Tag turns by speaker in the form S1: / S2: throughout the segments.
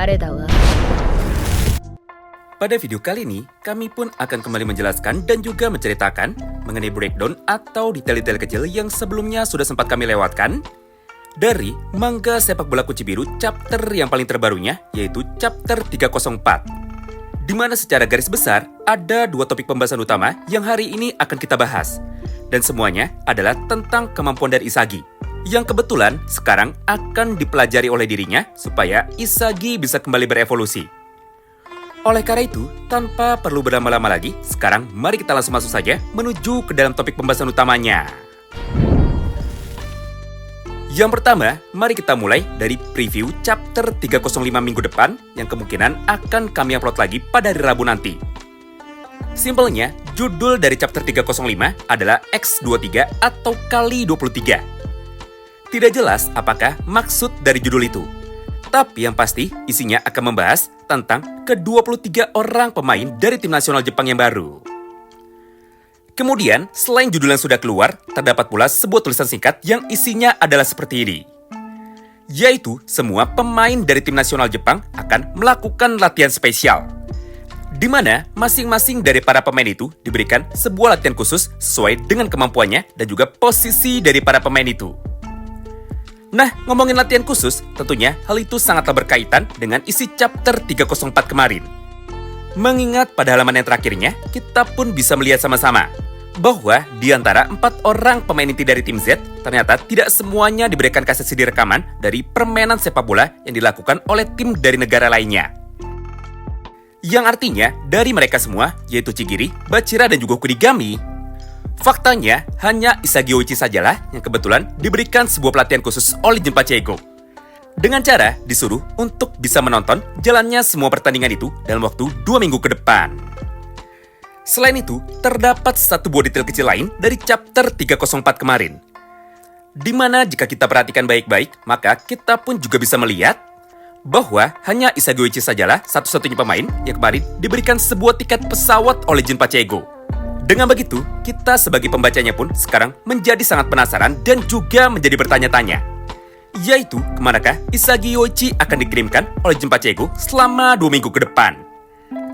S1: 誰だわ。
S2: Pada video kali ini, kami pun akan kembali menjelaskan dan juga menceritakan mengenai breakdown atau detail-detail kecil yang sebelumnya sudah sempat kami lewatkan dari manga Sepak Bola Kunci Biru chapter yang paling terbarunya, yaitu chapter 304. Di mana secara garis besar, ada dua topik pembahasan utama yang hari ini akan kita bahas. Dan semuanya adalah tentang kemampuan dari Isagi, yang kebetulan sekarang akan dipelajari oleh dirinya supaya Isagi bisa kembali berevolusi. Oleh karena itu, tanpa perlu berlama-lama lagi, sekarang mari kita langsung masuk saja menuju ke dalam topik pembahasan utamanya. Yang pertama, mari kita mulai dari preview chapter 305 minggu depan yang kemungkinan akan kami upload lagi pada hari Rabu nanti. Simpelnya, judul dari chapter 305 adalah X23 atau kali 23. Tidak jelas apakah maksud dari judul itu. Tapi yang pasti, isinya akan membahas tentang ke-23 orang pemain dari tim nasional Jepang yang baru. Kemudian, selain judul yang sudah keluar, terdapat pula sebuah tulisan singkat yang isinya adalah seperti ini. Yaitu, semua pemain dari tim nasional Jepang akan melakukan latihan spesial. Di mana masing-masing dari para pemain itu diberikan sebuah latihan khusus sesuai dengan kemampuannya dan juga posisi dari para pemain itu. Nah, ngomongin latihan khusus, tentunya hal itu sangatlah berkaitan dengan isi chapter 304 kemarin. Mengingat pada halaman yang terakhirnya, kita pun bisa melihat sama-sama bahwa di antara 4 orang pemain inti dari tim Z, ternyata tidak semuanya diberikan kaset CD rekaman dari permainan sepak bola yang dilakukan oleh tim dari negara lainnya. Yang artinya, dari mereka semua, yaitu Chigiri, Bachira, dan juga Kunigami, faktanya, hanya Isagi Oichi sajalah yang kebetulan diberikan sebuah pelatihan khusus oleh Jinpachi Ego. Dengan cara disuruh untuk bisa menonton jalannya semua pertandingan itu dalam waktu 2 minggu ke depan. Selain itu, terdapat satu buah detail kecil lain dari chapter 304 kemarin. Di mana jika kita perhatikan baik-baik, maka kita pun juga bisa melihat bahwa hanya Isagi Oichi sajalah satu-satunya pemain yang kemarin diberikan sebuah tiket pesawat oleh Jinpachi Ego. Dengan begitu, kita sebagai pembacanya pun sekarang menjadi sangat penasaran dan juga menjadi bertanya-tanya. Yaitu, kemanakah Isagi Oichi akan dikirimkan oleh Jinpachi Ego selama 2 minggu ke depan?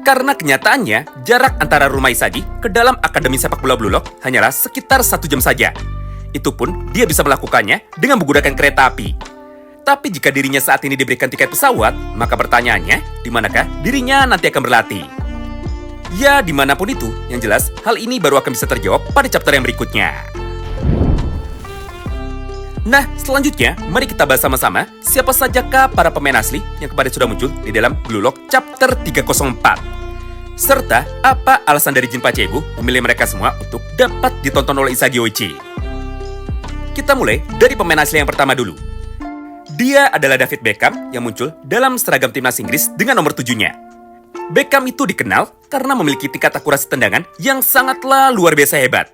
S2: Karena kenyataannya, jarak antara rumah Isagi ke dalam Akademi Sepak Bola Blue Lock hanyalah sekitar 1 jam saja. Itu pun dia bisa melakukannya dengan menggunakan kereta api. Tapi jika dirinya saat ini diberikan tiket pesawat, maka pertanyaannya, di manakah dirinya nanti akan berlatih? Ya, dimanapun itu, yang jelas, hal ini baru akan bisa terjawab pada chapter yang berikutnya. Nah, selanjutnya, mari kita bahas sama-sama siapa sajakah para pemain asli yang kemarin sudah muncul di dalam Blue Lock chapter 304. Serta, apa alasan dari Jinpachi Ego memilih mereka semua untuk dapat ditonton oleh Isagi Oichi. Kita mulai dari pemain asli yang pertama dulu. Dia adalah David Beckham yang muncul dalam seragam timnas Inggris dengan nomor 7-nya. Beckham itu dikenal karena memiliki tingkat akurasi tendangan yang sangatlah luar biasa hebat.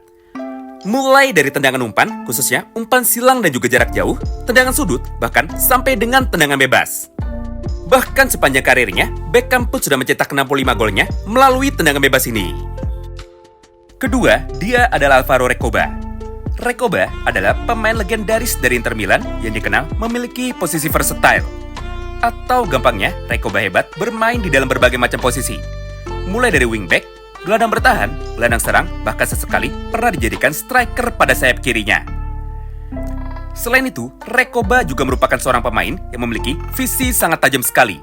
S2: Mulai dari tendangan umpan, khususnya umpan silang dan juga jarak jauh, tendangan sudut, bahkan sampai dengan tendangan bebas. Bahkan sepanjang karirnya, Beckham pun sudah mencetak 65 golnya melalui tendangan bebas ini. Kedua, dia adalah Alvaro Recoba. Recoba adalah pemain legendaris dari Inter Milan yang dikenal memiliki posisi versatile. Atau gampangnya, Recoba hebat bermain di dalam berbagai macam posisi. Mulai dari wingback, gelandang bertahan, gelandang serang, bahkan sesekali pernah dijadikan striker pada sayap kirinya. Selain itu, Recoba juga merupakan seorang pemain yang memiliki visi sangat tajam sekali.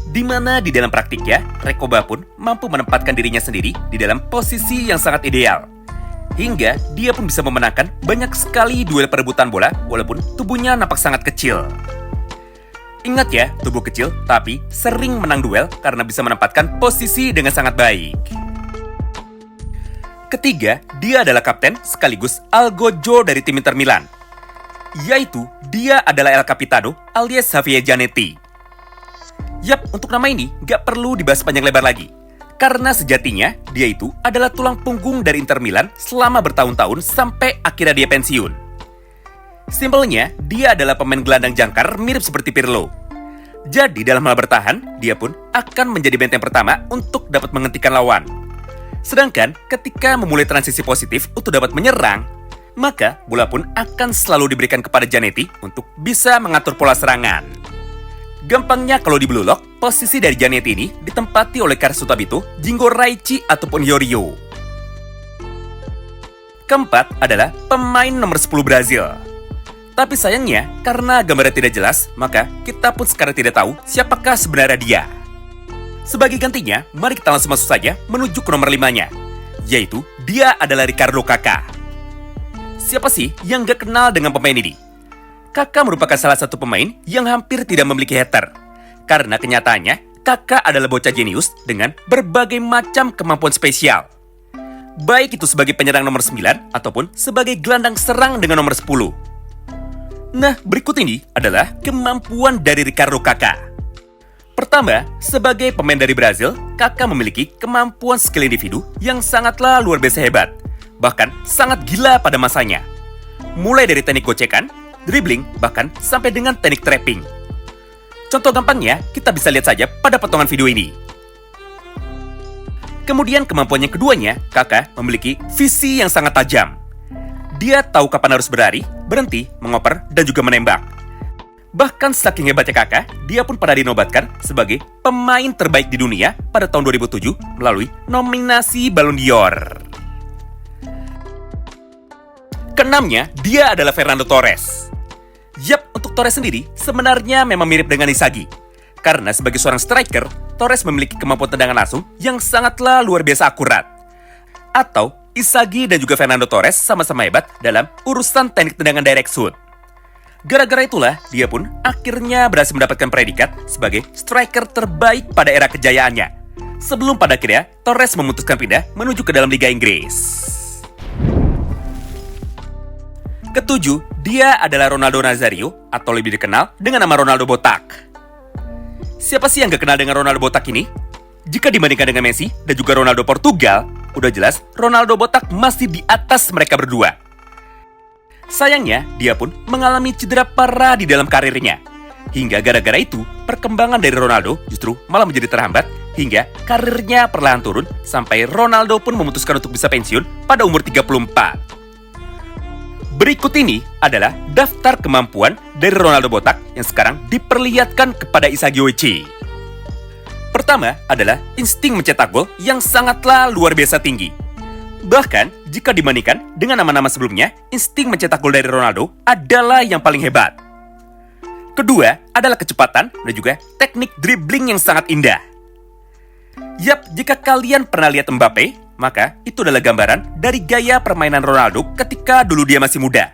S2: Di mana di dalam praktiknya, Recoba pun mampu menempatkan dirinya sendiri di dalam posisi yang sangat ideal. Hingga dia pun bisa memenangkan banyak sekali duel perebutan bola walaupun tubuhnya nampak sangat kecil. Ingat ya, tubuh kecil tapi sering menang duel karena bisa menempatkan posisi dengan sangat baik. Ketiga, dia adalah kapten sekaligus algojo dari tim Inter Milan. Yaitu, dia adalah El Capitano alias Javier Zanetti. Yap, untuk nama ini gak perlu dibahas panjang lebar lagi. Karena sejatinya, dia itu adalah tulang punggung dari Inter Milan selama bertahun-tahun sampai akhirnya dia pensiun. Simpelnya, dia adalah pemain gelandang jangkar mirip seperti Pirlo. Jadi dalam hal bertahan, dia pun akan menjadi benteng pertama untuk dapat menghentikan lawan. Sedangkan ketika memulai transisi positif untuk dapat menyerang, maka bola pun akan selalu diberikan kepada Zanetti untuk bisa mengatur pola serangan. Gampangnya kalau di Blue Lock, posisi dari Zanetti ini ditempati oleh Karsu Tabito, Jingo Raichi ataupun Yorio. Keempat adalah pemain nomor 10 Brazil. Tapi sayangnya, karena gambarnya tidak jelas, maka kita pun sekarang tidak tahu siapakah sebenarnya dia. Sebagai gantinya, mari kita langsung masuk saja menuju ke nomor 5-nya, yaitu dia adalah Ricardo Kaká. Siapa sih yang gak kenal dengan pemain ini? Kaká merupakan salah satu pemain yang hampir tidak memiliki hater. Karena kenyataannya, Kaká adalah bocah jenius dengan berbagai macam kemampuan spesial. Baik itu sebagai penyerang nomor 9 ataupun sebagai gelandang serang dengan nomor 10. Nah, berikut ini adalah kemampuan dari Ricardo Kaká. Pertama, sebagai pemain dari Brazil, Kaká memiliki kemampuan skill individu yang sangatlah luar biasa hebat. Bahkan sangat gila pada masanya. Mulai dari teknik gocekan, dribbling, bahkan sampai dengan teknik trapping. Contoh gampangnya, kita bisa lihat saja pada potongan video ini. Kemudian kemampuan yang keduanya, Kaká memiliki visi yang sangat tajam. Dia tahu kapan harus berlari, berhenti, mengoper, dan juga menembak. Bahkan saking hebatnya Kaká, dia pun pernah dinobatkan sebagai pemain terbaik di dunia pada tahun 2007 melalui nominasi Ballon d'Or. Keenamnya, dia adalah Fernando Torres. Yap, untuk Torres sendiri sebenarnya memang mirip dengan Inzaghi. Karena sebagai seorang striker, Torres memiliki kemampuan tendangan langsung yang sangatlah luar biasa akurat. Atau, Inzaghi dan juga Fernando Torres sama-sama hebat dalam urusan teknik tendangan direct shoot. Gara-gara itulah, dia pun akhirnya berhasil mendapatkan predikat sebagai striker terbaik pada era kejayaannya. Sebelum pada akhirnya, Torres memutuskan pindah menuju ke dalam Liga Inggris. Ketujuh, dia adalah Ronaldo Nazario atau lebih dikenal dengan nama Ronaldo Botak. Siapa sih yang gak kenal dengan Ronaldo Botak ini? Jika dibandingkan dengan Messi dan juga Ronaldo Portugal, udah jelas Ronaldo Botak masih di atas mereka berdua. Sayangnya, dia pun mengalami cedera parah di dalam karirnya. Hingga gara-gara itu, perkembangan dari Ronaldo justru malah menjadi terhambat hingga karirnya perlahan turun sampai Ronaldo pun memutuskan untuk bisa pensiun pada umur 34. Berikut ini adalah daftar kemampuan dari Ronaldo Botak yang sekarang diperlihatkan kepada Inzaghi Oweichi. Pertama adalah insting mencetak gol yang sangatlah luar biasa tinggi. Bahkan, jika dibandingkan dengan nama-nama sebelumnya, insting mencetak gol dari Ronaldo adalah yang paling hebat. Kedua adalah kecepatan dan juga teknik dribbling yang sangat indah. Yap, jika kalian pernah lihat Mbappe, maka itu adalah gambaran dari gaya permainan Ronaldo ketika dulu dia masih muda.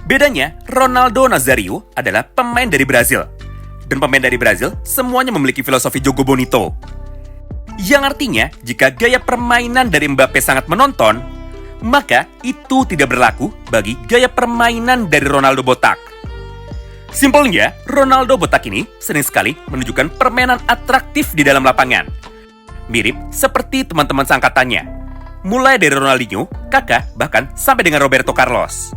S2: Bedanya, Ronaldo Nazario adalah pemain dari Brazil. Dan pemain dari Brazil semuanya memiliki filosofi Jogo Bonito. Yang artinya, jika gaya permainan dari Mbappe sangat menonton, maka itu tidak berlaku bagi gaya permainan dari Ronaldo Botak. Simpelnya, Ronaldo Botak ini sering sekali menunjukkan permainan atraktif di dalam lapangan. Mirip seperti teman-teman seangkatannya, mulai dari Ronaldinho, Kaká, bahkan sampai dengan Roberto Carlos.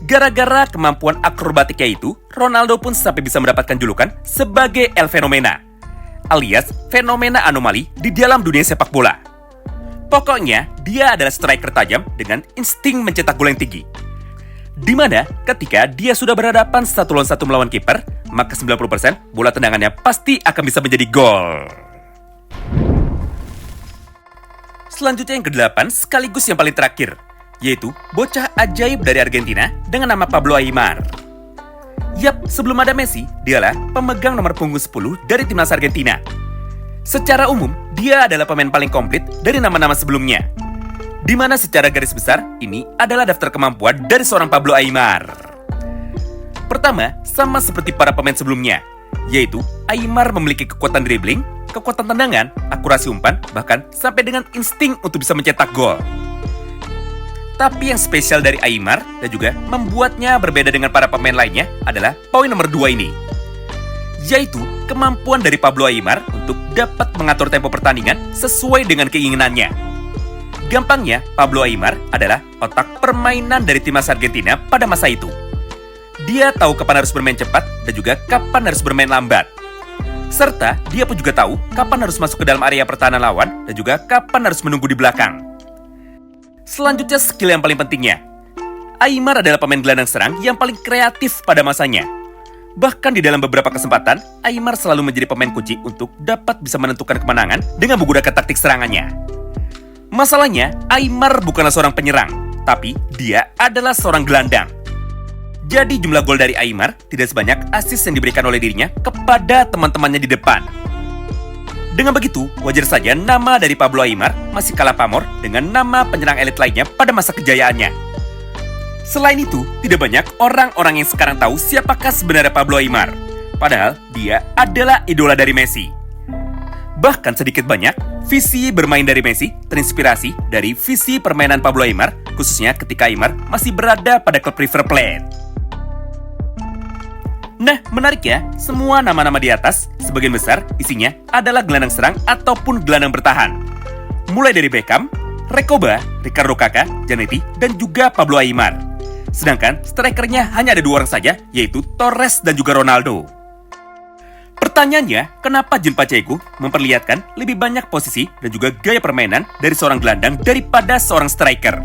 S2: Gara-gara kemampuan akrobatiknya itu, Ronaldo pun sampai bisa mendapatkan julukan sebagai El Fenomena, alias fenomena anomali di dalam dunia sepak bola. Pokoknya, dia adalah striker tajam dengan insting mencetak gol yang tinggi. Dimana ketika dia sudah berhadapan 1-1 melawan kiper, maka 90% bola tendangannya pasti akan bisa menjadi gol. Selanjutnya yang ke-8 sekaligus yang paling terakhir, yaitu bocah ajaib dari Argentina dengan nama Pablo Aimar. Yap, sebelum ada Messi, dialah pemegang nomor punggung 10 dari timnas Argentina. Secara umum, dia adalah pemain paling komplit dari nama-nama sebelumnya. Di mana secara garis besar, ini adalah daftar kemampuan dari seorang Pablo Aimar. Pertama, sama seperti para pemain sebelumnya, yaitu Aimar memiliki kekuatan dribbling, kekuatan tendangan, akurasi umpan, bahkan sampai dengan insting untuk bisa mencetak gol. Tapi yang spesial dari Aimar dan juga membuatnya berbeda dengan para pemain lainnya adalah poin nomor 2 ini, yaitu kemampuan dari Pablo Aimar untuk dapat mengatur tempo pertandingan sesuai dengan keinginannya. Gampangnya, Pablo Aimar adalah otak permainan dari timnas Argentina pada masa itu. Dia tahu kapan harus bermain cepat dan juga kapan harus bermain lambat. Serta dia pun juga tahu kapan harus masuk ke dalam area pertahanan lawan dan juga kapan harus menunggu di belakang. Selanjutnya skill yang paling pentingnya. Aimar adalah pemain gelandang serang yang paling kreatif pada masanya. Bahkan di dalam beberapa kesempatan, Aimar selalu menjadi pemain kunci untuk dapat bisa menentukan kemenangan dengan menggunakan taktik serangannya. Masalahnya, Aimar bukanlah seorang penyerang, tapi dia adalah seorang gelandang. Jadi jumlah gol dari Aimar tidak sebanyak assist yang diberikan oleh dirinya kepada teman-temannya di depan. Dengan begitu, wajar saja nama dari Pablo Aimar masih kalah pamor dengan nama penyerang elit lainnya pada masa kejayaannya. Selain itu, tidak banyak orang-orang yang sekarang tahu siapakah sebenarnya Pablo Aimar. Padahal, dia adalah idola dari Messi. Bahkan sedikit banyak, visi bermain dari Messi terinspirasi dari visi permainan Pablo Aimar, khususnya ketika Aimar masih berada pada klub River Plate. Nah, menarik ya, semua nama-nama di atas, sebagian besar isinya adalah gelandang serang ataupun gelandang bertahan. Mulai dari Beckham, Recoba, Ricardo Kakak, Zanetti, dan juga Pablo Aimar. Sedangkan strikernya hanya ada 2 orang saja, yaitu Torres dan juga Ronaldo. Pertanyaannya, kenapa Jean Pacheco memperlihatkan lebih banyak posisi dan juga gaya permainan dari seorang gelandang daripada seorang striker?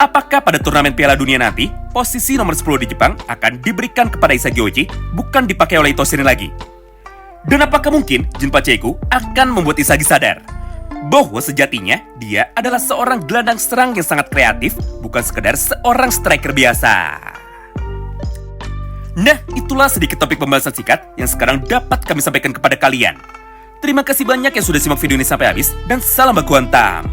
S2: Apakah pada turnamen Piala Dunia nanti, posisi nomor 10 di Jepang akan diberikan kepada Isagi Oji, bukan dipakai oleh Itoshiri lagi? Dan apakah mungkin Jean Pacheco akan membuat Isagi sadar bahwa sejatinya dia adalah seorang gelandang serang yang sangat kreatif, bukan sekedar seorang striker biasa? Nah, itulah sedikit topik pembahasan singkat yang sekarang dapat kami sampaikan kepada kalian. Terima kasih banyak yang sudah simak video ini sampai habis, dan salam baku hantam!